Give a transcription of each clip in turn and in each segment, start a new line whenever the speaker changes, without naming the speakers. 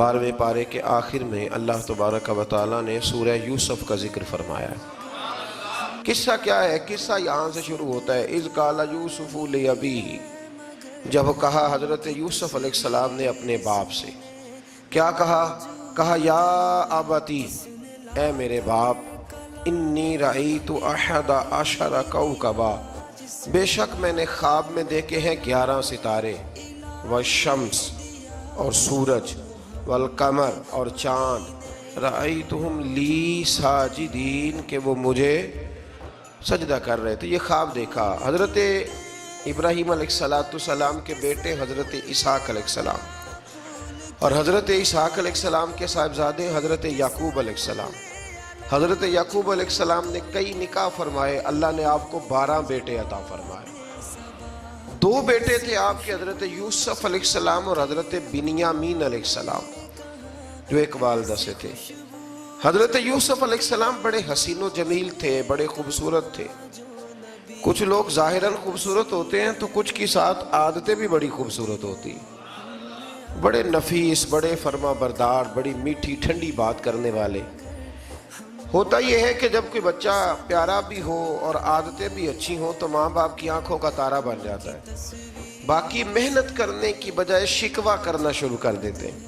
12ویں پارے کے آخر میں اللہ تبارک و تعالیٰ نے سورہ یوسف کا ذکر فرمایا ہے۔ قصہ کیا ہے؟ قصہ یہاں سے شروع ہوتا ہے۔ اذ قال یوسف لابیہ، جب کہا حضرت یوسف علیہ السلام نے اپنے باپ سے، کیا کہا؟ کہا یا ابتی، اے میرے باپ، انی رأیت احد عشر کوکبا، بے شک میں نے خواب میں دیکھے ہیں 11 ستارے، والشمس اور سورج، والقمر اور چاند، رأیتہم لی ساجدین، کہ وہ مجھے سجدہ کر رہے تھے۔ یہ خواب دیکھا حضرت ابراہیم علیہ السلام کے بیٹے حضرت اسحاق علیہ السلام، اور حضرت اسحاق علیہ السلام کے صاحبزادے حضرت یعقوب علیہ السلام۔ حضرت یعقوب علیہ السلام نے کئی نکاح فرمائے، اللہ نے آپ کو 12 بیٹے عطا فرمائے۔ 2 بیٹے تھے آپ کے، حضرت یوسف علیہ السلام اور حضرت بنیامین علیہ السلام، جو ایک والدہ سے تھے۔ حضرت یوسف علیہ السلام بڑے حسین و جمیل تھے، بڑے خوبصورت تھے۔ کچھ لوگ ظاہراً خوبصورت ہوتے ہیں تو کچھ کی ساتھ عادتیں بھی بڑی خوبصورت ہوتی، بڑے نفیس، بڑے فرما بردار، بڑی میٹھی ٹھنڈی بات کرنے والے۔ ہوتا یہ ہے کہ جب کوئی بچہ پیارا بھی ہو اور عادتیں بھی اچھی ہوں تو ماں باپ کی آنکھوں کا تارا بن جاتا ہے، باقی محنت کرنے کی بجائے شکوہ کرنا شروع کر دیتے ہیں۔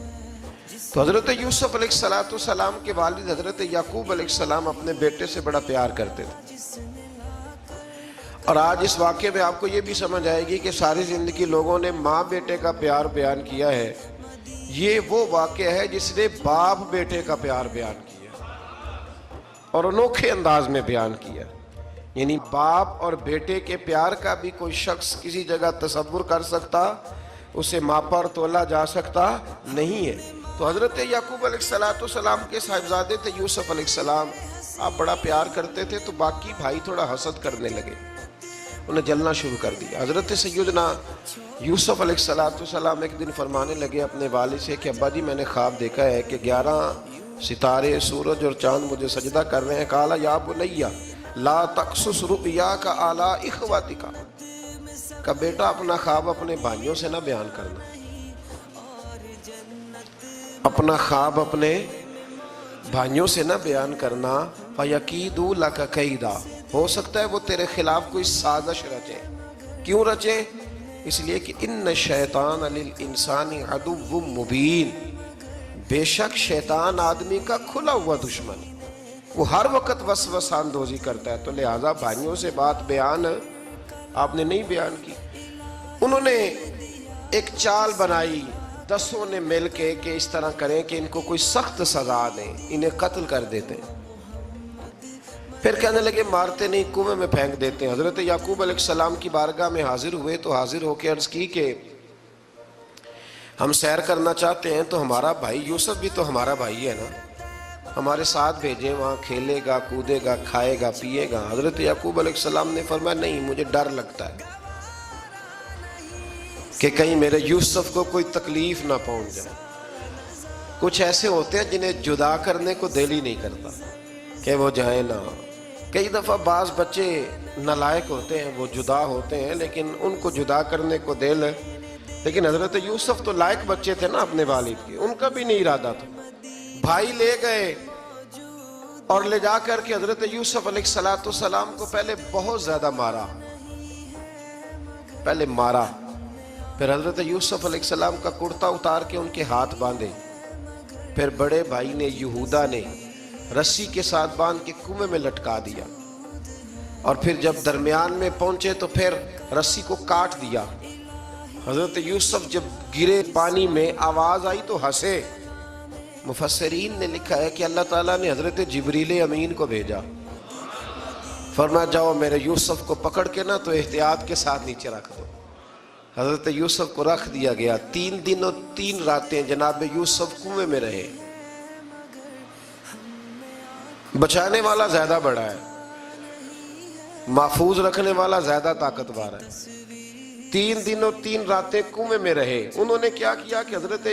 تو حضرت یوسف علیہ السلام کے والد حضرت یعقوب علیہ السلام اپنے بیٹے سے بڑا پیار کرتے تھے۔ اور آج اس واقعے میں آپ کو یہ بھی سمجھ آئے گی کہ ساری زندگی لوگوں نے ماں بیٹے کا پیار بیان کیا ہے، یہ وہ واقعہ ہے جس نے باپ بیٹے کا پیار بیان کیا اور انوکھے انداز میں بیان کیا۔ یعنی باپ اور بیٹے کے پیار کا بھی کوئی شخص کسی جگہ تصور کر سکتا، اسے ماپا اور تولا جا سکتا نہیں ہے۔ تو حضرت یعقوب علیہ السلام کے صاحبزادے تھے یوسف علیہ السلام، آپ بڑا پیار کرتے تھے تو باقی بھائی تھوڑا حسد کرنے لگے، انہیں جلنا شروع کر دیا۔ حضرت سیدنا یوسف علیہ السلام ایک دن فرمانے لگے اپنے والد سے کہ ابا جی میں نے خواب دیکھا ہے کہ 11 ستارے، سورج اور چاند مجھے سجدہ کر رہے ہیں۔ قال یا بنی لا تقصص رؤیاک علی اخواتک، کہ بیٹا اپنا خواب اپنے بھائیوں سے نہ بیان کرنا، اپنا خواب اپنے بھائیوں سے نہ بیان کرنا، فَيَكِيدُوا لَكَ كَيْدًا، ہو سکتا ہے وہ تیرے خلاف کوئی سازش رچے۔ کیوں رچے؟ اس لیے کہ ان الشیطان للانسان عدو مبین، بے شک شیطان آدمی کا کھلا ہوا دشمن، وہ ہر وقت وسوسہ اندوزی کرتا ہے۔ تو لہٰذا بھائیوں سے بات بیان آپ نے نہیں بیان کی۔ انہوں نے ایک چال بنائی 10 نے مل کے کہ اس طرح کریں کہ ان کو کوئی سخت سزا دیں، انہیں قتل کر دیتے ہیں۔ پھر کہنے لگے مارتے نہیں، کنویں میں پھینک دیتے ہیں۔ حضرت یعقوب علیہ السلام کی بارگاہ میں حاضر ہوئے تو حاضر ہو کے عرض کی کہ ہم سیر کرنا چاہتے ہیں تو ہمارا بھائی یوسف بھی تو ہمارا بھائی ہے نا، ہمارے ساتھ بھیجیں، وہاں کھیلے گا، کودے گا، کھائے گا، پیے گا۔ حضرت یعقوب علیہ السلام نے فرمایا نہیں، مجھے ڈر لگتا ہے کہ کہیں میرے یوسف کو کوئی تکلیف نہ پہنچ جائے۔ کچھ ایسے ہوتے ہیں جنہیں جدا کرنے کو دل ہی نہیں کرتا کہ وہ جائیں نہ۔ کئی دفعہ بعض بچے نالائق ہوتے ہیں، وہ جدا ہوتے ہیں لیکن ان کو جدا کرنے کو دل، لیکن حضرت یوسف تو لائق بچے تھے نا اپنے والد کے، ان کا بھی نہیں ارادہ تھا۔ بھائی لے گئے اور لے جا کر کے حضرت یوسف علیہ السلام کو پہلے بہت زیادہ مارا، پھر حضرت یوسف علیہ السلام کا کرتا اتار کے ان کے ہاتھ باندھے، پھر بڑے بھائی نے یہودا نے رسی کے ساتھ باندھ کے کنویں میں لٹکا دیا، اور پھر جب درمیان میں پہنچے تو پھر رسی کو کاٹ دیا۔ حضرت یوسف جب گرے پانی میں آواز آئی تو ہنسے۔ مفسرین نے لکھا ہے کہ اللہ تعالیٰ نے حضرت جبریل امین کو بھیجا، فرمایا جاؤ میرے یوسف کو پکڑ کے نا تو احتیاط کے ساتھ نیچے رکھ دو۔ حضرت یوسف کو رکھ دیا گیا۔ 3 دن اور 3 راتیں جناب یوسف کنویں میں رہے۔ بچانے والا زیادہ بڑا ہے، محفوظ رکھنے والا زیادہ طاقتور ہے۔ 3 دن اور 3 راتیں کنویں میں رہے۔ انہوں نے کیا کیا کہ حضرت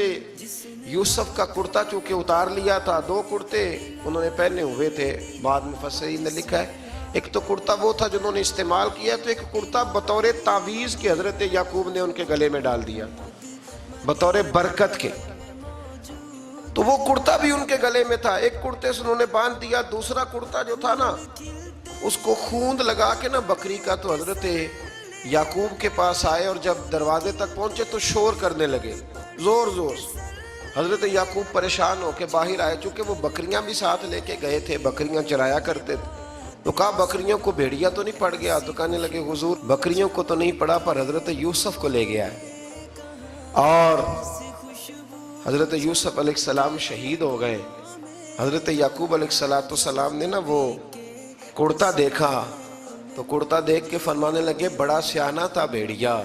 یوسف کا کرتا چونکہ اتار لیا تھا، 2 کرتے انہوں نے پہنے ہوئے تھے، بعد مفسرین نے لکھا ہے ایک تو کرتا وہ تھا جنہوں نے استعمال کیا، تو ایک کرتا بطور تعویذ کے حضرت یعقوب نے ان کے گلے میں ڈال دیا بطور برکت کے۔ وہ کرتا بھی ان کے گلے میں تھا، ایک کرتے سے انہوں نے باندھ دیا، دوسرا کرتا جو تھا نا اس کو خوند لگا کے نا بکری کا، تو حضرت یعقوب کے پاس آئے اور جب دروازے تک پہنچے تو شور کرنے لگے زور زور سے۔ حضرت یعقوب پریشان ہو کے باہر آئے، چونکہ وہ بکریاں بھی ساتھ لے کے گئے تھے، بکریاں چرایا کرتے تھے، تو کہا بکریوں کو بھیڑیا تو نہیں پڑ گیا؟ تو کہنے لگے حضور بکریوں کو تو نہیں پڑا، پر حضرت یوسف کو لے گیا ہے۔ اور حضرت یوسف علیہ السلام شہید ہو گئے۔ حضرت یعقوب علیہ السلام نے نا وہ کرتا دیکھا تو کرتا دیکھ کے فرمانے لگے بڑا سیانہ تھا بھیڑیا،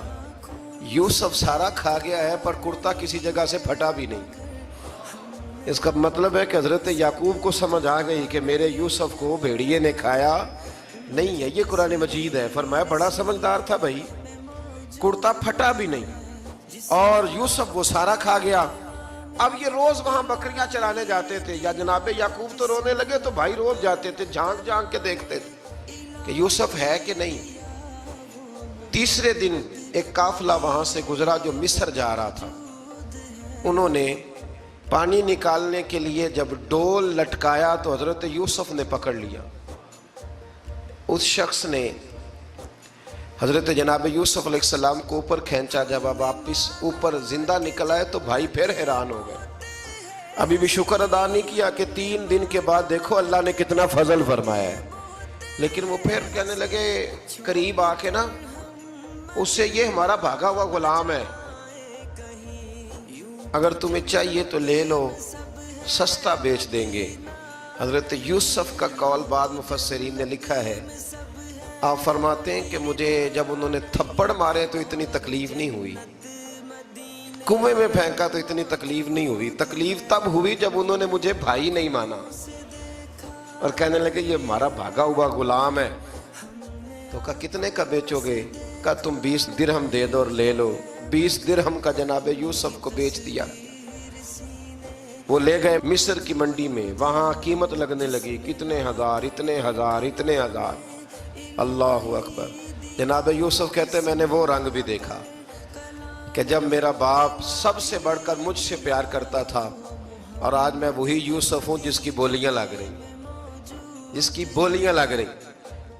یوسف سارا کھا گیا ہے پر کرتا کسی جگہ سے پھٹا بھی نہیں۔ اس کا مطلب ہے کہ حضرت یعقوب کو سمجھ آ گئی کہ میرے یوسف کو بھیڑیے نے کھایا نہیں ہے، یہ قرآن مجید ہے۔ فرمایا بڑا سمجھدار تھا بھائی، کرتا پھٹا بھی نہیں اور یوسف وہ سارا کھا گیا۔ اب یہ روز وہاں بکریاں چرانے جاتے تھے، یا جناب یعقوب تو رونے لگے تو بھائی روز جاتے تھے، جھانک جھانک کے دیکھتے تھے کہ یوسف ہے کہ نہیں۔ تیسرے دن ایک قافلہ وہاں سے گزرا جو مصر جا رہا تھا، انہوں نے پانی نکالنے کے لیے جب ڈول لٹکایا تو حضرت یوسف نے پکڑ لیا۔ اس شخص نے حضرت جناب یوسف علیہ السلام کو اوپر کھینچا، جب اب واپس اوپر زندہ نکل آئے تو بھائی پھر حیران ہو گئے، ابھی بھی شکر ادا نہیں کیا کہ 3 دن کے بعد دیکھو اللہ نے کتنا فضل فرمایا ہے۔ لیکن وہ پھر کہنے لگے قریب آ کے نا اس سے، یہ ہمارا بھاگا ہوا غلام ہے، اگر تمہیں چاہیے تو لے لو، سستا بیچ دیں گے۔ حضرت یوسف کا قول بعد مفسرین نے لکھا ہے، آپ فرماتے ہیں کہ مجھے جب انہوں نے تھپڑ مارے تو اتنی تکلیف نہیں ہوئی، کنویں میں پھینکا تو اتنی تکلیف نہیں ہوئی، تکلیف تب ہوئی جب انہوں نے مجھے بھائی نہیں مانا اور کہنے لگے یہ ہمارا بھاگا ہوا غلام ہے۔ تو کہا کتنے کا بیچو گے؟ کہا تم 20 درہم دے دو اور لے لو۔ 20 درہم کا جناب یوسف کو بیچ دیا۔ وہ لے گئے مصر کی منڈی میں، وہاں قیمت لگنے لگی، کتنے ہزار، اتنے ہزار، اتنے ہزار۔ اللہ اکبر۔ جناب یوسف کہتے میں نے وہ رنگ بھی دیکھا کہ جب میرا باپ سب سے بڑھ کر مجھ سے پیار کرتا تھا، اور آج میں وہی یوسف ہوں جس کی بولیاں لگ رہی، جس کی بولیاں لگ رہی۔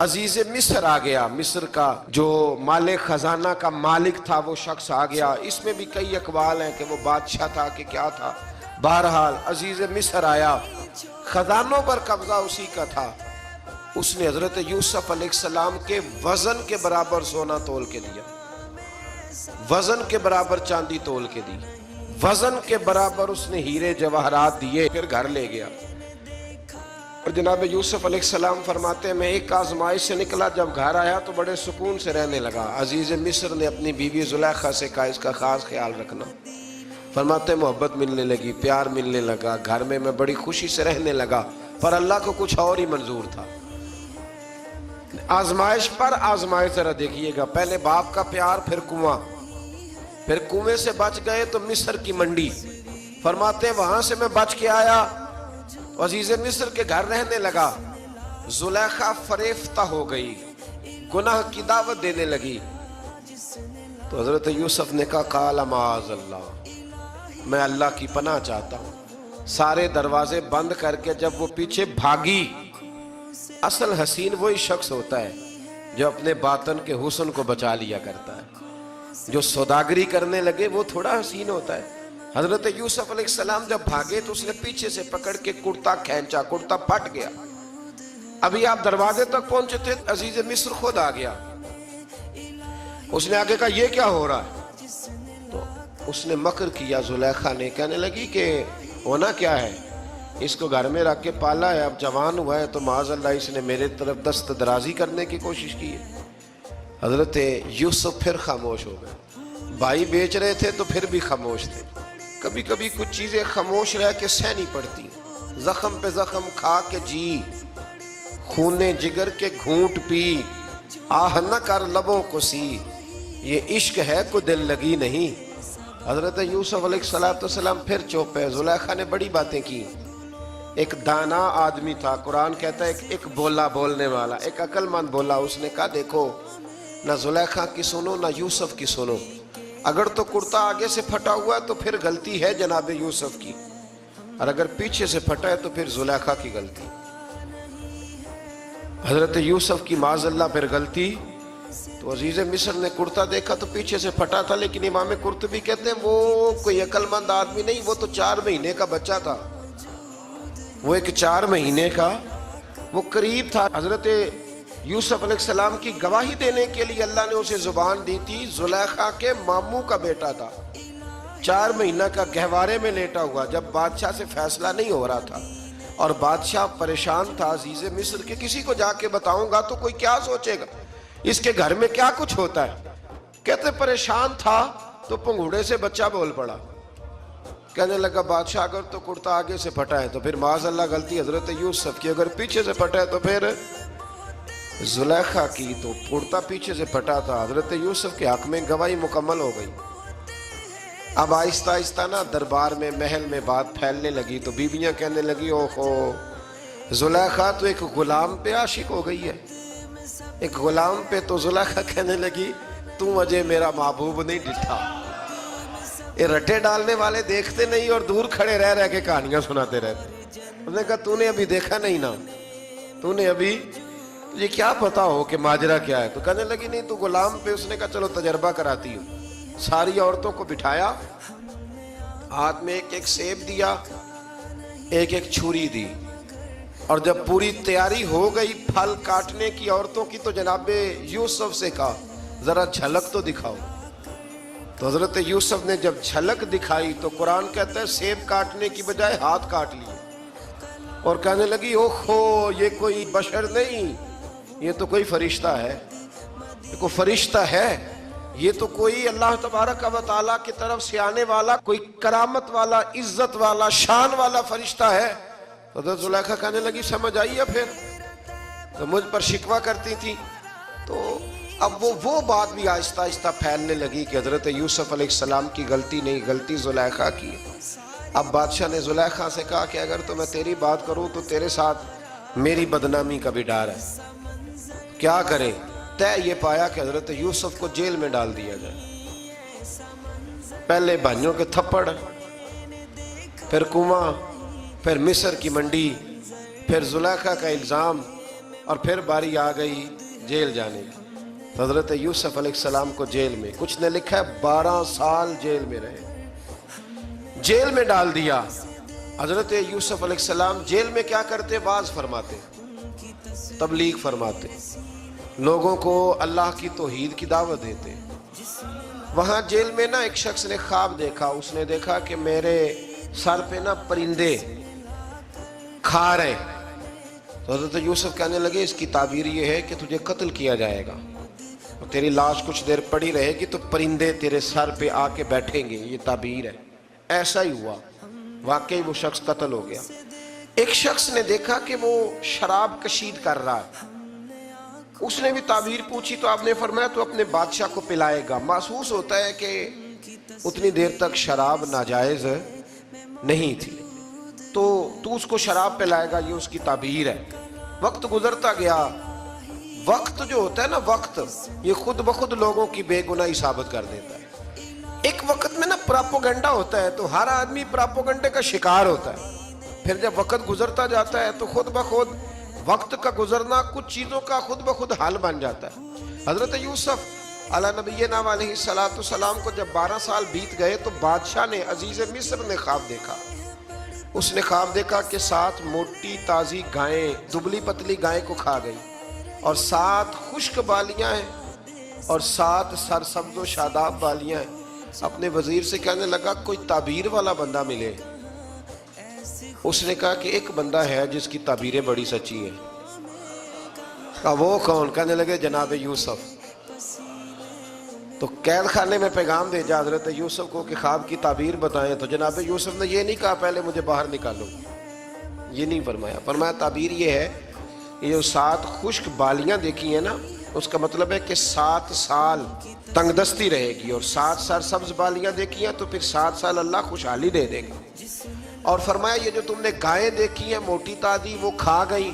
عزیز مصر آ گیا، مصر کا جو مالک خزانہ کا مالک تھا وہ شخص آ گیا۔ اس میں بھی کئی اقوال ہیں کہ وہ بادشاہ تھا کہ کیا تھا، بہرحال عزیز مصر آیا، خزانوں پر قبضہ اسی کا تھا۔ اس نے حضرت یوسف علیہ السلام کے وزن کے برابر سونا تول کے دیا، وزن کے برابر چاندی تول کے دی، وزن کے برابر اس نے ہیرے جواہرات دیے، پھر گھر لے گیا۔ اور جناب یوسف علیہ السلام فرماتے ہیں میں ایک آزمائش سے نکلا، جب گھر آیا تو بڑے سکون سے رہنے لگا۔ عزیز مصر نے اپنی بیوی زلیخا سے کہا اس کا خاص خیال رکھنا۔ فرماتے ہیں محبت ملنے لگی، پیار ملنے لگا، گھر میں بڑی خوشی سے رہنے لگا، پر اللہ کو کچھ اور ہی منظور تھا۔ آزمائش پر آزمائش ذرا دیکھیے گا، پہلے باپ کا پیار، پھر کنواں، پھر کنویں سے بچ گئے تو مصر کی منڈی۔ فرماتے ہیں وہاں سے میں بچ کے آیا، عزیز مصر کے گھر رہنے لگا۔ زلیخا فریفتہ ہو گئی، گناہ کی دعوت دینے لگی۔ تو حضرت یوسف نے کہا قال معاذ اللہ، میں اللہ کی پناہ چاہتا ہوں۔ سارے دروازے بند کر کے جب وہ پیچھے بھاگی، اصل حسین وہی شخص ہوتا ہے جو اپنے باطن کے حسن کو بچا لیا کرتا ہے، جو سوداگری کرنے لگے وہ تھوڑا حسین ہوتا ہے۔ حضرت یوسف علیہ السلام جب بھاگے تو اس نے پیچھے سے پکڑ کے کرتا کھینچا، کرتا پھٹ گیا۔ ابھی آپ دروازے تک پہنچے تھے، عزیز مصر خود آ گیا۔ اس نے آگے کہا یہ کیا ہو رہا ہے؟ تو اس نے مکر کیا، زلیخا نے، کہنے لگی کہ ہونا کیا ہے، اس کو گھر میں رکھ کے پالا ہے، اب جوان ہوا ہے تو معاذ اللہ اس نے میرے طرف دست درازی کرنے کی کوشش کی ہے۔ حضرت یوسف پھر خاموش ہو گئے، بھائی بیچ رہے تھے تو پھر بھی خاموش تھے۔ کبھی کبھی کچھ چیزیں خاموش رہ کے سہنی پڑتی، زخم پہ زخم کھا کے جی، خون جگر کے گھونٹ پی، آہ نہ کر لبوں کو سی، یہ عشق ہے کو دل لگی نہیں۔ حضرت یوسف علیہ السلام پھر چپ ہے۔ زلیخا نے بڑی باتیں کی، ایک دانا آدمی تھا، قرآن کہتا ہے ایک بولا بولنے والا، ایک عقل مند بولا۔ اس نے کہا دیکھو نہ زلیخا کی سنو نہ یوسف کی سنو، اگر تو کرتا آگے سے پھٹا ہوا ہے تو پھر غلطی ہے جناب یوسف کی، اور اگر پیچھے سے پھٹا ہے تو پھر زلیخا کی غلطی، حضرت یوسف کی معاذ اللہ پھر غلطی۔ تو عزیز مصر نے کرتا دیکھا تو پیچھے سے پھٹا تھا، لیکن امام قرطبی کہتے ہیں وہ کوئی عقل مند آدمی نہیں، وہ تو 4 مہینے کا بچہ تھا، وہ ایک 4 مہینے کا وہ قریب تھا۔ حضرت یوسف علیہ السلام کی گواہی دینے کے لیے اللہ نے اسے زبان دی تھی، زلیخا کے ماموں کا بیٹا تھا، 4 مہینہ کا گہوارے میں لیٹا ہوا، جب بادشاہ سے فیصلہ نہیں ہو رہا تھا اور بادشاہ پریشان تھا عزیز مصر کہ کسی کو جا کے بتاؤں گا تو کوئی کیا سوچے گا، اس کے گھر میں کیا کچھ ہوتا ہے۔ کہتے پریشان تھا تو پنگوڑے سے بچہ بول پڑا، کہنے لگا بادشاہ اگر تو کرتا آگے سے پھٹا ہے تو پھر معاذ اللہ غلطی حضرت یوسف کی، اگر پیچھے سے پھٹا ہے تو پھر زلیخا کی۔ تو کرتا پیچھے سے پھٹا تھا، حضرت یوسف کے حق میں گواہی مکمل ہو گئی۔ اب آہستہ آہستہ نا دربار میں محل میں بات پھیلنے لگی، تو بیویاں کہنے لگی اوہو زلیخا تو ایک غلام پہ عاشق ہو گئی ہے، ایک غلام پہ۔ تو زلیخا کہنے لگی تو مجھے میرا محبوب نہیں ڈٹھا۔ یہ رٹے ڈالنے والے دیکھتے نہیں اور دور کھڑے رہ کے کہانیاں سناتے رہتے۔ انہوں نے کہا تو نے ابھی دیکھا نہیں نا، تو نے ابھی یہ کیا پتا ہو کہ ماجرا کیا ہے۔ تو کہنے لگی نہیں تو غلام پہ۔ اس نے کہا چلو تجربہ کراتی ہوں۔ ساری عورتوں کو بٹھایا، ہاتھ میں ایک ایک سیب دیا، ایک ایک چھری دی، اور جب پوری تیاری ہو گئی پھل کاٹنے کی عورتوں کی تو جناب یوسف سے کہا ذرا جھلک تو دکھاؤ۔ تو حضرت یوسف نے جب جھلک دکھائی تو قرآن کہتا ہے سیب کاٹنے کی بجائے ہاتھ کاٹ لیے، اور کہنے لگی اوہو یہ کوئی بشر نہیں، یہ تو کوئی فرشتہ ہے، یہ کوئی فرشتہ ہے، یہ تو کوئی اللہ تبارک و تعالیٰ کی طرف سے آنے والا کوئی کرامت والا عزت والا شان والا فرشتہ ہے۔ حضرت زلیخا کہنے لگی سمجھ آئی ہے پھر، تو مجھ پر شکوہ کرتی تھی۔ تو اب وہ بات بھی آہستہ آہستہ پھیلنے لگی کہ حضرت یوسف علیہ السلام کی غلطی نہیں، غلطی زلیخا کی۔ اب بادشاہ نے زلیخا سے کہا کہ اگر تو میں تیری بات کروں تو تیرے ساتھ میری بدنامی کا بھی ڈر ہے، کیا کرے؟ طے یہ پایا کہ حضرت یوسف کو جیل میں ڈال دیا جائے۔ پہلے بھائیوں کے تھپڑ، پھر کنواں، پھر مصر کی منڈی، پھر زلیخا کا الزام، اور پھر باری آ گئی جیل جانے کی۔ حضرت یوسف علیہ السلام کو جیل میں، کچھ نے لکھا ہے 12 سال جیل میں رہے، جیل میں ڈال دیا۔ حضرت یوسف علیہ السلام جیل میں کیا کرتے؟ واعظ فرماتے، تبلیغ فرماتے، لوگوں کو اللہ کی توحید کی دعوت دیتے۔ وہاں جیل میں نا ایک شخص نے خواب دیکھا، اس نے دیکھا کہ میرے سر پہ نا پرندے کھا رہے۔ تو حضرت یوسف کہنے لگے اس کی تعبیر یہ ہے کہ تجھے قتل کیا جائے گا، تیری لاش کچھ دیر پڑی رہے گی تو پرندے تیرے سر پہ آ کے بیٹھیں گے، یہ تعبیر ہے۔ ایسا ہی ہوا، واقعی وہ شخص قتل ہو گیا۔ ایک شخص نے دیکھا کہ وہ شراب کشید کر رہا ہے، اس نے بھی تعبیر پوچھی تو آپ نے فرمایا تو اپنے بادشاہ کو پلائے گا۔ محسوس ہوتا ہے کہ اتنی دیر تک شراب ناجائز نہیں تھی، تو اس کو شراب پلائے گا، یہ اس کی تعبیر ہے۔ وقت گزرتا گیا، وقت جو ہوتا ہے نا، وقت یہ خود بخود لوگوں کی بے گناہی ثابت کر دیتا ہے۔ ایک وقت میں نا پراپوگنڈا ہوتا ہے تو ہر آدمی پراپوگنڈے کا شکار ہوتا ہے، پھر جب وقت گزرتا جاتا ہے تو خود بخود وقت کا گزرنا کچھ چیزوں کا خود بخود حال بن جاتا ہے۔ حضرت یوسف علیہ نبینا علیہ السلام کو جب 12 سال بیت گئے تو بادشاہ نے، عزیز مصر نے خواب دیکھا۔ اس نے خواب دیکھا کہ 7 موٹی تازی گائیں دبلی پتلی گائیں کو کھا گئی، اور 7 خشک بالیاں ہیں اور 7 سرسبز و شاداب بالیاں ہیں۔ اپنے وزیر سے کہنے لگا کوئی تعبیر والا بندہ ملے۔ اس نے کہا کہ ایک بندہ ہے جس کی تعبیریں بڑی سچی ہیں۔ کہا وہ کون؟ کہنے لگے جناب یوسف۔ تو قید خانے میں پیغام بھیجا حضرت یوسف کو کہ خواب کی تعبیر بتائیں، تو جناب یوسف نے یہ نہیں کہا پہلے مجھے باہر نکالو، یہ نہیں فرمایا۔ فرمایا تعبیر یہ ہے، یہ جو 7 خشک بالیاں دیکھی ہیں نا، اس کا مطلب ہے کہ 7 سال تنگ دستی رہے گی، اور 7 سرسبز بالیاں دیکھی ہیں تو پھر 7 سال اللہ خوشحالی دے دے گا۔ اور فرمایا یہ جو تم نے گائیں دیکھی ہیں موٹی تازی وہ کھا گئی،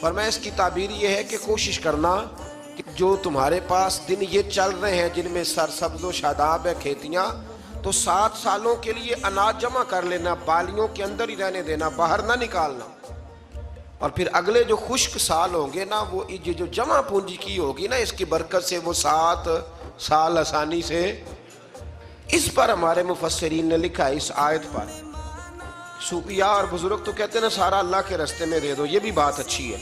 فرمایا اس کی تعبیر یہ ہے کہ کوشش کرنا کہ جو تمہارے پاس دن یہ چل رہے ہیں جن میں سرسبز و شاداب ہے کھیتیاں، تو 7 سالوں کے لیے اناج جمع کر لینا، بالیوں کے اندر ہی رہنے دینا، باہر نہ نکالنا، اور پھر اگلے جو خشک سال ہوں گے نا، وہ یہ جو جمع پونجی کی ہوگی نا، اس کی برکت سے وہ 7 سال آسانی سے. اس پر ہمارے مفسرین نے لکھا ہے، اس آیت پر صوفیاء اور بزرگ تو کہتے ہیں نا سارا اللہ کے راستے میں دے دو، یہ بھی بات اچھی ہے،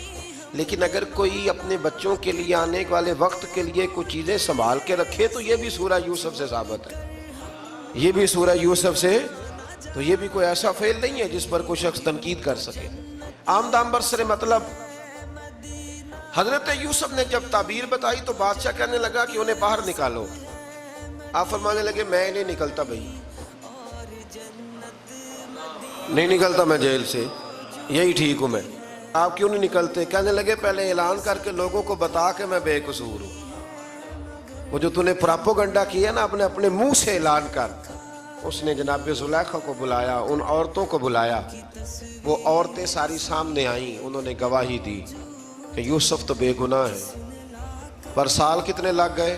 لیکن اگر کوئی اپنے بچوں کے لیے آنے والے وقت کے لیے کچھ چیزیں سنبھال کے رکھے تو یہ بھی سورہ یوسف سے ثابت ہے، یہ بھی سورہ یوسف سے، تو یہ بھی کوئی ایسا فعل نہیں ہے جس پر کوئی شخص تنقید کر سکے. آمدام برسر مطلب حضرت یوسف نے جب تعبیر بتائی تو بادشاہ کہنے لگا کہ انہیں باہر نکالو. آپ فرمانے لگے میں نہیں نکلتا بھائی، نہیں نکلتا میں جیل سے، یہی ٹھیک ہوں میں. آپ کیوں نہیں نکلتے؟ کہنے لگے پہلے اعلان کر کے لوگوں کو بتا کہ میں بے قصور ہوں. وہ جو تو نے پراپوگنڈا کیا نا اپنے منہ سے اعلان کر. اس نے جناب زلیخا کو بلایا، ان عورتوں کو بلایا، وہ عورتیں ساری سامنے آئیں، انہوں نے گواہی دی کہ یوسف تو بے گناہ ہے. پر سال کتنے لگ گئے؟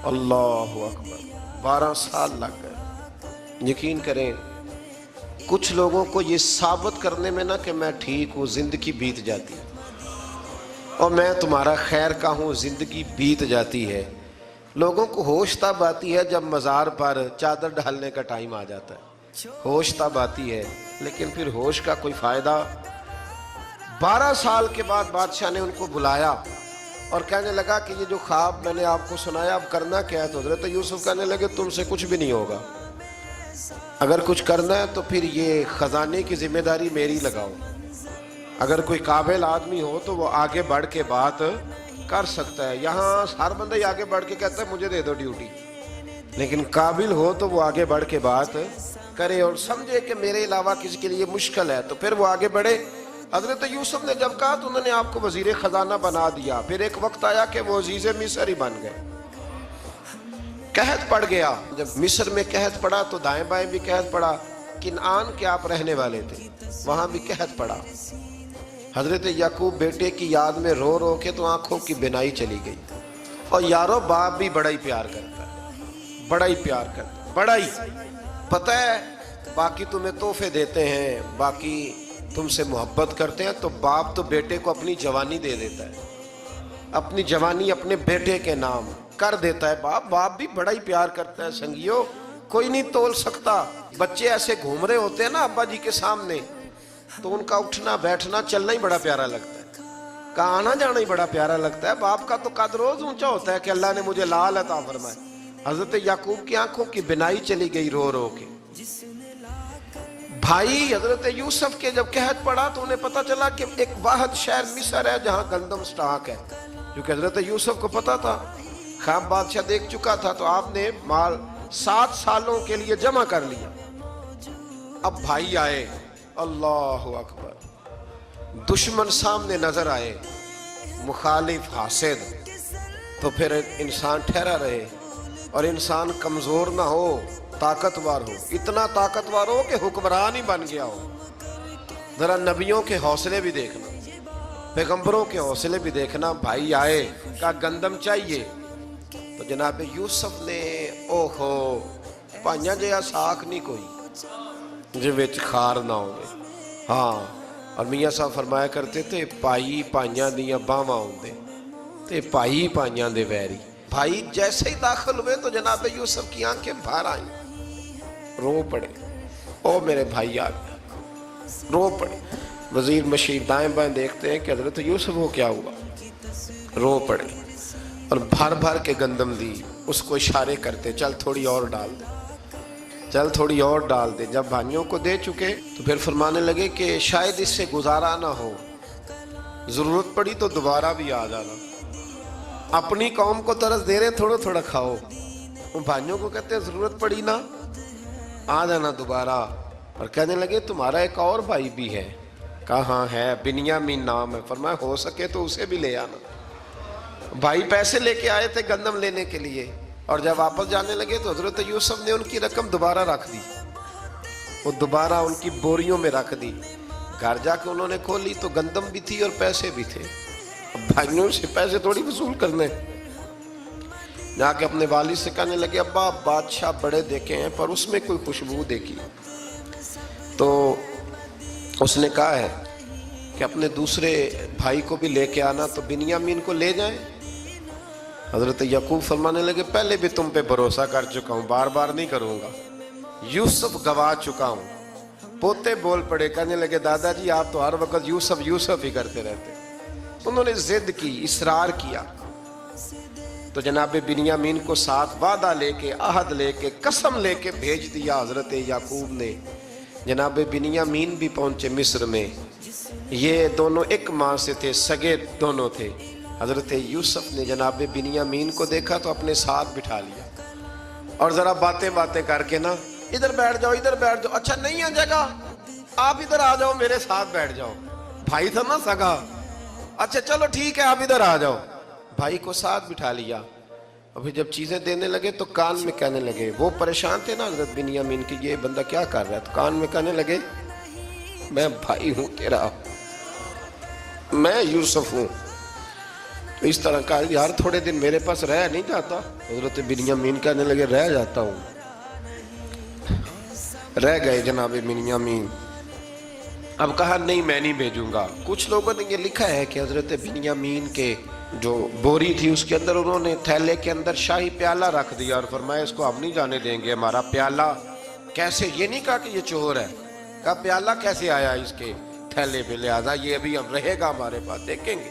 اللہ اکبر، 12 سال لگ گئے. یقین کریں کچھ لوگوں کو یہ ثابت کرنے میں نا کہ میں ٹھیک ہوں، زندگی بیت جاتی ہے، اور میں تمہارا خیر کا ہوں، زندگی بیت جاتی ہے. لوگوں کو ہوش تب آتی ہے جب مزار پر چادر ڈالنے کا ٹائم آ جاتا ہے، ہوش تب آتی ہے، لیکن پھر ہوش کا کوئی فائدہ. 12 سال کے بعد بادشاہ نے ان کو بلایا اور کہنے لگا کہ یہ جو خواب میں نے آپ کو سنایا اب کرنا کیا ہے؟ تو حضرت یوسف کہنے لگے تم سے کچھ بھی نہیں ہوگا، اگر کچھ کرنا ہے تو پھر یہ خزانے کی ذمہ داری میری لگاؤ. اگر کوئی قابل آدمی ہو تو وہ آگے بڑھ کے بات کر سکتا ہے. یہاں ہر بندہ ہی آگے بڑھ کے کہتا ہے مجھے دے دو ڈیوٹی، لیکن قابل ہو تو وہ آگے بڑھ کے بات کرے اور سمجھے کہ میرے علاوہ کسی کے لیے مشکل ہے تو پھر وہ آگے بڑھے. حضرت یوسف نے جب کہا تو انہوں نے آپ کو وزیر خزانہ بنا دیا. پھر ایک وقت آیا کہ وہ عزیز مصر ہی بن گئے. قحط پڑ گیا، جب مصر میں قحط پڑا تو دائیں بائیں بھی قحط پڑا. کنعان کے آپ رہنے والے تھے، وہاں بھی قحط پڑا. حضرت یعقوب بیٹے کی یاد میں رو رو کے تو آنکھوں کی بینائی چلی گئی. اور یارو باپ بھی بڑا ہی پیار کرتا ہے، بڑا ہی پیار کرتا ہے، بڑا ہی. پتہ ہے باقی تمہیں تحفے دیتے ہیں، باقی تم سے محبت کرتے ہیں، تو باپ تو بیٹے کو اپنی جوانی دے دیتا ہے، اپنی جوانی اپنے بیٹے کے نام کر دیتا ہے. باپ بھی بڑا ہی پیار کرتا ہے. سنگیو کوئی نہیں تول سکتا. بچے ایسے گھوم رہے ہوتے ہیں نا ابا جی کے سامنے، تو ان کا اٹھنا بیٹھنا چلنا ہی بڑا پیارا لگتا ہے، کا آنا جانا ہی بڑا پیارا لگتا ہے. باپ کا تو قد روز اونچا ہوتا ہے کہ اللہ نے مجھے لال عطا فرمائے. حضرت یعقوب کی آنکھوں کی بینائی چلی گئی رو رو کے. بھائی حضرت یوسف کے جب قحط پڑا تو انہیں پتا چلا کہ ایک واحد شہر مصر ہے جہاں گندم سٹاک ہے، کیونکہ حضرت یوسف کو پتا تھا، خواب بادشاہ دیکھ چکا تھا. تو آپ نے مال 7 سالوں کے لیے جمع کر لیا. اب بھائی آئے، اللہ اکبر، دشمن سامنے نظر آئے، مخالف حاسد، تو پھر انسان ٹھہرا رہے اور انسان کمزور نہ ہو، طاقتور ہو. اتنا طاقتور ہو کہ حکمران ہی بن گیا ہو. ذرا نبیوں کے حوصلے بھی دیکھنا، پیغمبروں کے حوصلے بھی دیکھنا. بھائی آئے، کہا گندم چاہیے. تو جناب یوسف نے اوہو پائیاں جہا ساکھ نہیں کوئی جے وچ خار نہ ہوئے. ہاں، اور میاں صاحب فرمایا کرتے تھے پائی پائیاں دیاں باواں ہوندے تے پائی پائیاں دے ویری. بھائی جیسے ہی داخل ہوئے تو جناب یوسف کی آنکھیں باہر آئیں، رو پڑے. او میرے بھائی آ گیا، رو پڑے. وزیر مشیر دائیں بائیں دیکھتے ہیں کہ حضرت یوسف کو کیا ہوا، رو پڑے اور بھر بھر کے گندم دی. اس کو اشارے کرتے چل تھوڑی اور ڈال دے، چل تھوڑی اور ڈال دے. جب بھائیوں کو دے چکے تو پھر فرمانے لگے کہ شاید اس سے گزارا نہ ہو، ضرورت پڑی تو دوبارہ بھی آ جانا. اپنی قوم کو ترس دے رہے تھوڑا تھوڑا کھاؤ. بھائیوں کو کہتے ہیں ضرورت پڑی نا آ جانا دوبارہ. اور کہنے لگے تمہارا ایک اور بھائی بھی ہے. کہاں ہے؟ بنیامین نام ہے. فرمایا ہو سکے تو اسے بھی لے آنا. بھائی پیسے لے کے آئے تھے گندم لینے کے لیے، اور جب واپس جانے لگے تو حضرت یوسف نے ان کی رقم دوبارہ رکھ دی، وہ دوبارہ ان کی بوریوں میں رکھ دی. گھر جا کے انہوں نے کھولی تو گندم بھی تھی اور پیسے بھی تھے. اب بھائیوں سے پیسے تھوڑی وصول کرنے. جا کے اپنے والد سے کہنے لگے ابا بادشاہ بڑے دیکھے ہیں پر اس میں کوئی خوشبو دیکھی. تو اس نے کہا ہے کہ اپنے دوسرے بھائی کو بھی لے کے آنا. تو بنیامین کو لے جائیں. حضرت یعقوب فرمانے لگے پہلے بھی تم پہ بھروسہ کر چکا ہوں، بار بار نہیں کروں گا. یوسف گوا چکا ہوں. پوتے بول پڑے، کہنے لگے دادا جی آپ تو ہر وقت یوسف یوسف ہی کرتے رہتے. انہوں نے ضد کی، اصرار کیا. تو جناب بنیامین کو ساتھ وعدہ لے کے، عہد لے کے، قسم لے کے بھیج دیا حضرت یعقوب نے. جناب بنیامین بھی پہنچے مصر میں. یہ دونوں ایک ماں سے تھے، سگے دونوں تھے. حضرت یوسف نے جناب بنیامین کو دیکھا تو اپنے ساتھ بٹھا لیا اور ذرا باتیں کر کے نا ادھر بیٹھ جاؤ، ادھر بیٹھ جاؤ. اچھا نہیں ہے جگہ، آپ ادھر آ جاؤ، میرے ساتھ بیٹھ جاؤ. بھائی تھا نا سگا. اچھا چلو ٹھیک ہے آپ ادھر آ جاؤ. بھائی کو ساتھ بٹھا لیا. ابھی جب چیزیں دینے لگے تو کان میں کہنے لگے، وہ پریشان تھے نا حضرت بنیامین کی یہ بندہ کیا کر رہا ہے. تو کان میں کہنے لگے میں بھائی ہوں تیرا، میں یوسف ہوں. تو اس طرح کہا یار تھوڑے دن میرے پاس رہ نہیں جاتا. حضرت بنیامین کہنے لگے رہ جاتا ہوں. رہ گئے جناب بنیامین. اب کہا نہیں میں نہیں بھیجوں گا. کچھ لوگوں نے یہ لکھا ہے کہ حضرت بنیامین کے جو بوری تھی اس کے اندر انہوں نے تھیلے کے اندر شاہی پیالہ رکھ دیا اور فرمایا اس کو ہم نہیں جانے دیں گے. ہمارا پیالہ کیسے، یہ نہیں کہا کہ یہ چور ہے، کہا پیالہ کیسے آیا اس کے تھیلے پہ، لہذا یہ ابھی ہم رہے گا ہمارے پاس، دیکھیں گے.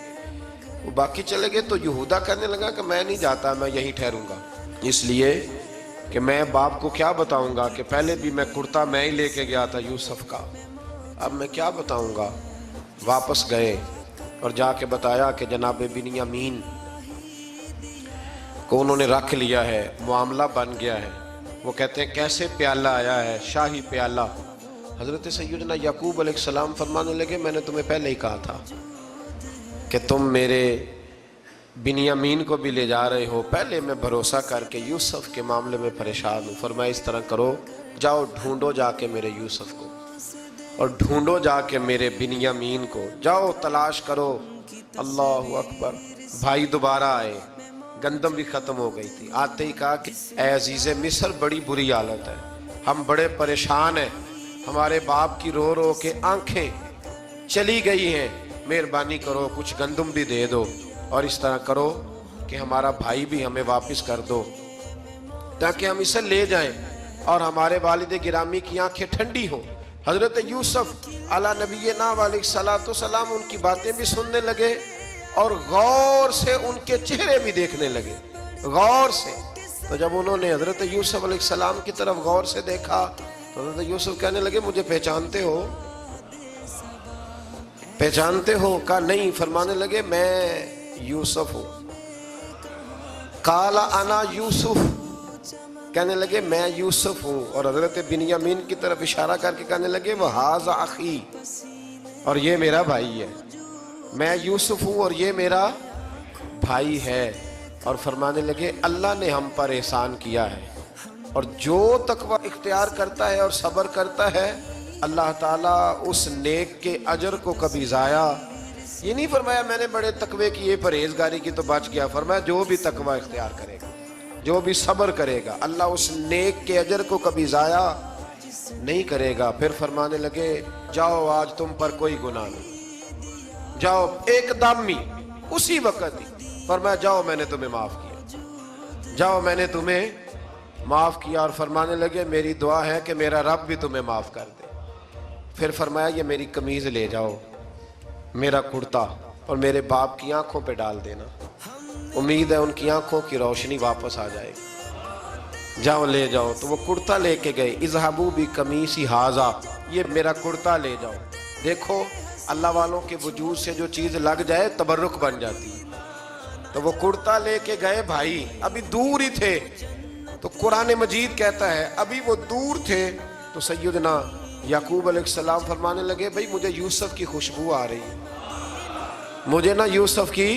وہ باقی چلے گئے. تو یہودا کہنے لگا کہ میں نہیں جاتا، میں یہیں ٹھہروں گا، اس لیے کہ میں باپ کو کیا بتاؤں گا کہ پہلے بھی میں کرتا میں ہی لے کے گیا تھا یوسف کا، اب میں کیا بتاؤں گا. واپس گئے اور جا کے بتایا کہ جناب بنیامین کو انہوں نے رکھ لیا ہے، معاملہ بن گیا ہے. وہ کہتے ہیں کیسے پیالہ آیا ہے، شاہی پیالہ. حضرت سیدنا یعقوب علیہ السلام فرمانے لگے میں نے تمہیں پہلے ہی کہا تھا کہ تم میرے بنیامین کو بھی لے جا رہے ہو. پہلے میں بھروسہ کر کے یوسف کے معاملے میں پریشان ہوں. فرمایا اس طرح کرو، جاؤ ڈھونڈو جا کے میرے یوسف کو اور ڈھونڈو جا کے میرے بنیامین کو، جاؤ تلاش کرو. اللہ اکبر. بھائی دوبارہ آئے، گندم بھی ختم ہو گئی تھی. آتے ہی کہا کہ اے عزیز مصر بڑی بری حالت ہے، ہم بڑے پریشان ہیں، ہمارے باپ کی رو رو کے آنکھیں چلی گئی ہیں، مہربانی کرو کچھ گندم بھی دے دو اور اس طرح کرو کہ ہمارا بھائی بھی ہمیں واپس کر دو تاکہ ہم اسے لے جائیں اور ہمارے والد گرامی کی آنکھیں ٹھنڈی ہوں. حضرت یوسف علی نبینا علیہ الصلوۃ والسلام ان کی باتیں بھی سننے لگے اور غور سے ان کے چہرے بھی دیکھنے لگے، غور سے. تو جب انہوں نے حضرت یوسف علیہ السلام کی طرف غور سے دیکھا تو حضرت یوسف کہنے لگے مجھے پہچانتے ہو، پہچانتے ہو؟ کہا نہیں. فرمانے لگے میں یوسف ہوں. قال انا یوسف، کہنے لگے میں یوسف ہوں. اور حضرت بنیامین کی طرف اشارہ کر کے کہنے لگے وہذا اخی، اور یہ میرا بھائی ہے. میں یوسف ہوں اور یہ میرا بھائی ہے. اور فرمانے لگے اللہ نے ہم پر احسان کیا ہے اور جو تقوی اختیار کرتا ہے اور صبر کرتا ہے اللہ تعالیٰ اس نیک کے اجر کو کبھی ضائع. یہ نہیں فرمایا میں نے بڑے تقوی کی، یہ پرہیزگاری کی تو بچ گیا. فرمایا جو بھی تقوی اختیار کرے گا، جو بھی صبر کرے گا، اللہ اس نیک کے اجر کو کبھی ضائع نہیں کرے گا. پھر فرمانے لگے جاؤ آج تم پر کوئی گناہ نہیں، جاؤ. ایک دم ہی اسی وقت ہی فرمایا جاؤ میں نے تمہیں معاف کیا، جاؤ میں نے تمہیں معاف کیا. اور فرمانے لگے میری دعا ہے کہ میرا رب بھی تمہیں معاف کر دے. پھر فرمایا یہ میری قمیض لے جاؤ، میرا کرتا، اور میرے باپ کی آنکھوں پہ ڈال دینا، امید ہے ان کی آنکھوں کی روشنی واپس آ جائے گی. جاؤ لے جاؤ. تو وہ کرتا لے کے گئے. اذهبوا بقمیصی ھذا، یہ میرا کرتا لے جاؤ. دیکھو اللہ والوں کے وجود سے جو چیز لگ جائے تبرک بن جاتی ہے. تو وہ کرتا لے کے گئے. بھائی ابھی دور ہی تھے. تو قرآن مجید کہتا ہے ابھی وہ دور تھے تو سیدنا یعقوب علیہ السلام فرمانے لگے بھئی مجھے یوسف کی خوشبو آ رہی ہے، مجھے نا یوسف کی.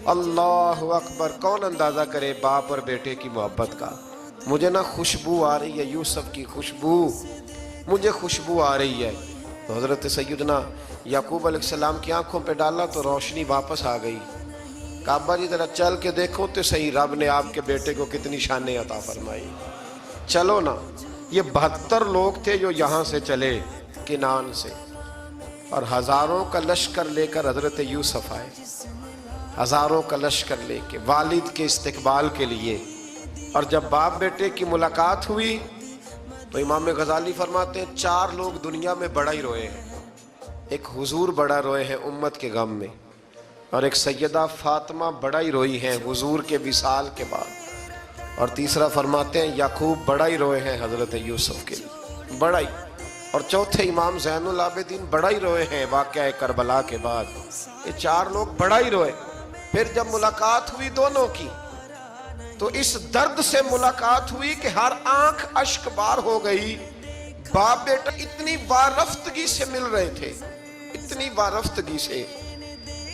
اللہ اکبر. کون اندازہ کرے باپ اور بیٹے کی محبت کا. مجھے نا خوشبو آ رہی ہے، یوسف کی خوشبو، مجھے خوشبو آ رہی ہے. تو حضرت سیدنا یعقوب علیہ السلام کی آنکھوں پہ ڈالا تو روشنی واپس آ گئی. کہا ابا جی ذرا چل کے دیکھو تو صحیح رب نے آپ کے بیٹے کو کتنی شانیں عطا فرمائی. چلو نا. یہ 72 لوگ تھے جو یہاں سے چلے کنان سے، اور ہزاروں کا لشکر لے کر حضرت یوسف آئے، ہزاروں کا لشکر لے کے والد کے استقبال کے لیے. اور جب باپ بیٹے کی ملاقات ہوئی تو امام غزالی فرماتے ہیں 4 لوگ دنیا میں بڑا ہی روئے ہیں. ایک حضور بڑا روئے ہیں امت کے غم میں، اور ایک سیدہ فاطمہ بڑا ہی روئی ہیں حضور کے وصال کے بعد، اور تیسرا فرماتے ہیں یعقوب بڑا ہی روئے ہیں حضرت یوسف کے لیے، بڑا ہی. اور چوتھے امام زین العابدین بڑا ہی روئے ہیں واقعہ کربلا کے بعد. یہ 4 لوگ بڑا ہی روئے. پھر جب ملاقات ہوئی دونوں کی تو اس درد سے ملاقات ہوئی کہ ہر آنکھ اشک بار ہو گئی. باپ بیٹا اتنی وارفتگی سے مل رہے تھے، اتنی وارفتگی سے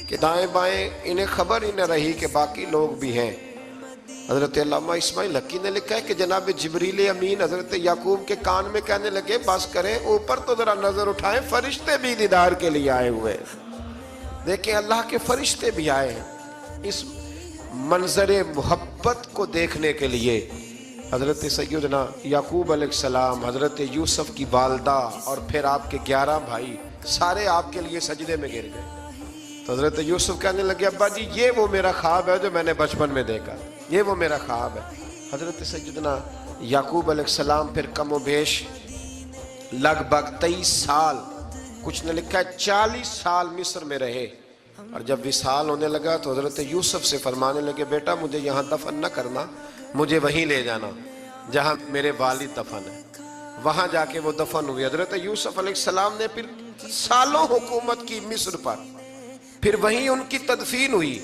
کہ دائیں بائیں انہیں خبر ہی نہ رہی کہ باقی لوگ بھی ہیں. حضرت علامہ اسماعیل حقی نے لکھا ہے کہ جناب جبریل امین حضرت یعقوب کے کان میں کہنے لگے بس کریں، اوپر تو ذرا نظر اٹھائیں، فرشتے بھی دیدار کے لیے آئے ہوئے ہیں. دیکھیں اللہ کے فرشتے بھی آئے ہیں اس منظر محبت کو دیکھنے کے لیے. حضرت سیدنا یعقوب علیہ السلام، حضرت یوسف کی والدہ اور پھر آپ کے 11 بھائی سارے آپ کے لیے سجدے میں گر گئے. تو حضرت یوسف کہنے لگے ابا جی یہ وہ میرا خواب ہے جو میں نے بچپن میں دیکھا، یہ وہ میرا خواب ہے. حضرت سیدنا یعقوب علیہ السلام پھر کم و بیش لگ بھگ 23 سال، کچھ نے لکھا ہے 40 سال مصر میں رہے. اور جب وصال ہونے لگا تو حضرت یوسف سے فرمانے لگے بیٹا مجھے یہاں دفن نہ کرنا، مجھے وہیں لے جانا جہاں میرے والد دفن ہے. وہاں جا کے وہ دفن ہوئے. حضرت یوسف علیہ السلام نے پھر سالوں حکومت کی مصر پر، پھر وہیں ان کی تدفین ہوئی.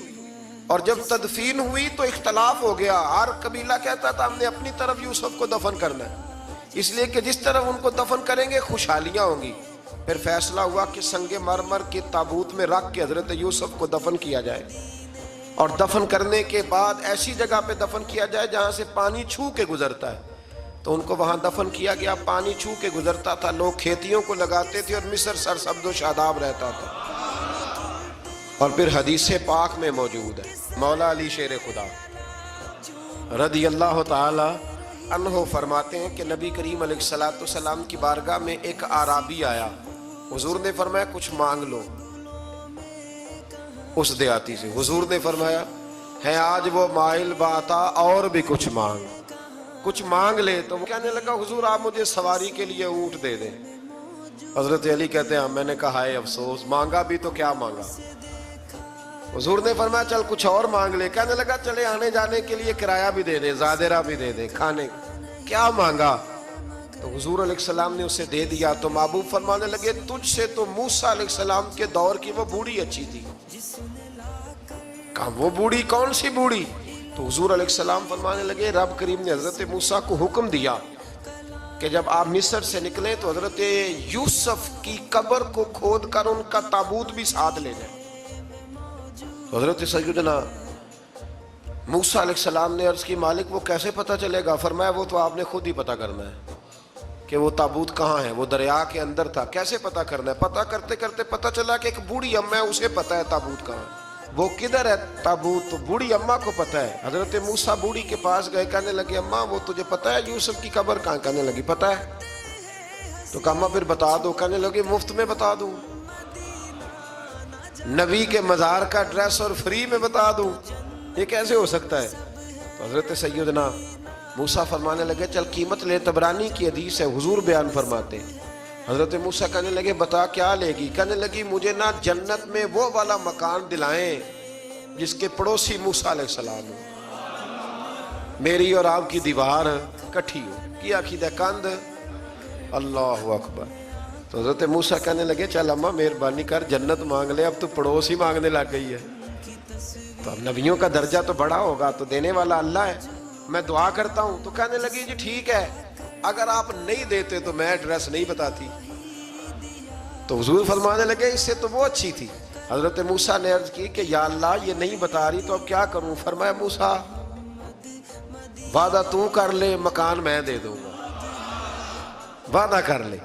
اور جب تدفین ہوئی تو اختلاف ہو گیا. ہر قبیلہ کہتا تھا ہم نے اپنی طرف یوسف کو دفن کرنا ہے، اس لیے کہ جس طرف ان کو دفن کریں گے خوشحالیاں ہوں گی. پھر فیصلہ ہوا کہ سنگ مرمر کے تابوت میں رکھ کے حضرت یوسف کو دفن کیا جائے، اور دفن کرنے کے بعد ایسی جگہ پہ دفن کیا جائے جہاں سے پانی چھو کے گزرتا ہے. تو ان کو وہاں دفن کیا گیا، پانی چھو کے گزرتا تھا، لوگ کھیتیوں کو لگاتے تھے اور مصر سرسبز و شاداب رہتا تھا. اور پھر حدیث پاک میں موجود ہے، مولا علی شیر خدا رضی اللہ تعالی عنہ فرماتے ہیں کہ نبی کریم علیہ السلام کی بارگاہ میں ایک اعرابی آیا. حضور نے فرمایا کچھ مانگ لو. اس دیہاتی سے حضور نے فرمایا ہے آج وہ مائل باتا اور بھی کچھ مانگ لے. تو وہ کہنے لگا حضور آپ مجھے سواری کے لیے اونٹ دے دیں. حضرت علی کہتے ہیں میں نے کہا ہے افسوس، مانگا بھی تو کیا مانگا. حضور نے فرمایا چل کچھ اور مانگ لے. کہنے لگا چلے آنے جانے کے لیے کرایہ بھی دے دے، زادرہ بھی دے دے، کھانے. کیا مانگا؟ تو حضور علیہ السلام نے اسے دے دیا. تو محبوب فرمانے لگے تجھ سے تو موسیٰ علیہ السلام کے دور کی وہ بوڑھی اچھی تھی. کہا وہ بوڑھی کون سی بوڑھی؟ تو حضور علیہ السلام فرمانے لگے رب کریم نے حضرت موسیٰ کو حکم دیا کہ جب آپ مصر سے نکلیں تو حضرت یوسف کی قبر کو کھود کر ان کا تابوت بھی ساتھ لے جائیں. حضرت سیدنا موسیٰ علیہ السلام نے عرض کی مالک وہ کیسے پتہ چلے گا؟ فرمایا وہ تو آپ نے خود ہی پتہ کرنا ہے کہ وہ تابوت کہاں ہے. وہ دریا کے اندر تھا. کیسے پتہ کرنا ہے؟ پتہ کرتے کرتے پتہ چلا کہ ایک بوڑھی اماں ہے، اسے پتہ ہے تابوت کہاں ہے. وہ کدھر ہے تابوت؟ تو بوڑھی اماں کو پتہ ہے. حضرت موسیٰ بوڑھی کے پاس گئے، کہنے لگے اماں وہ تجھے پتہ ہے یوسف کی قبر کہاں؟ کہنے لگی پتہ ہے. تو کہا اماں پھر بتا دو. کہنے لگے مفت میں بتا دوں، نبی کے مزار کا ایڈریس اور فری میں بتا دوں، یہ کیسے ہو سکتا ہے؟ تو حضرت سیدنا موسیٰ فرمانے لگے چل قیمت لے. طبرانی کی حدیث ہے، حضور بیان فرماتے حضرت موسیٰ کہنے لگے بتا کیا لے گی؟ کہنے لگی مجھے نہ جنت میں وہ والا مکان دلائیں جس کے پڑوسی موسیٰ علیہ السلام ہو، میری اور آپ کی دیوار کٹھی ہو. کیا عقیدہ کند؟ اللہ اکبر. تو حضرت موسیٰ کہنے لگے چل اماں مہربانی کر جنت مانگ لے، اب تو پڑوس ہی مانگنے لگ گئی ہے. تو اب نبیوں کا درجہ تو بڑا ہوگا، تو دینے والا اللہ ہے، میں دعا کرتا ہوں. تو کہنے لگی جی ٹھیک ہے، اگر آپ نہیں دیتے تو میں ایڈریس نہیں بتاتی. تو حضور فرمانے لگے اس سے تو وہ اچھی تھی. حضرت موسیٰ نے عرض کی کہ یا اللہ یہ نہیں بتا رہی تو اب کیا کروں؟ فرمایا موسیٰ وعدہ تو کر لے، مکان میں دے دوں گا، وعدہ کر لے.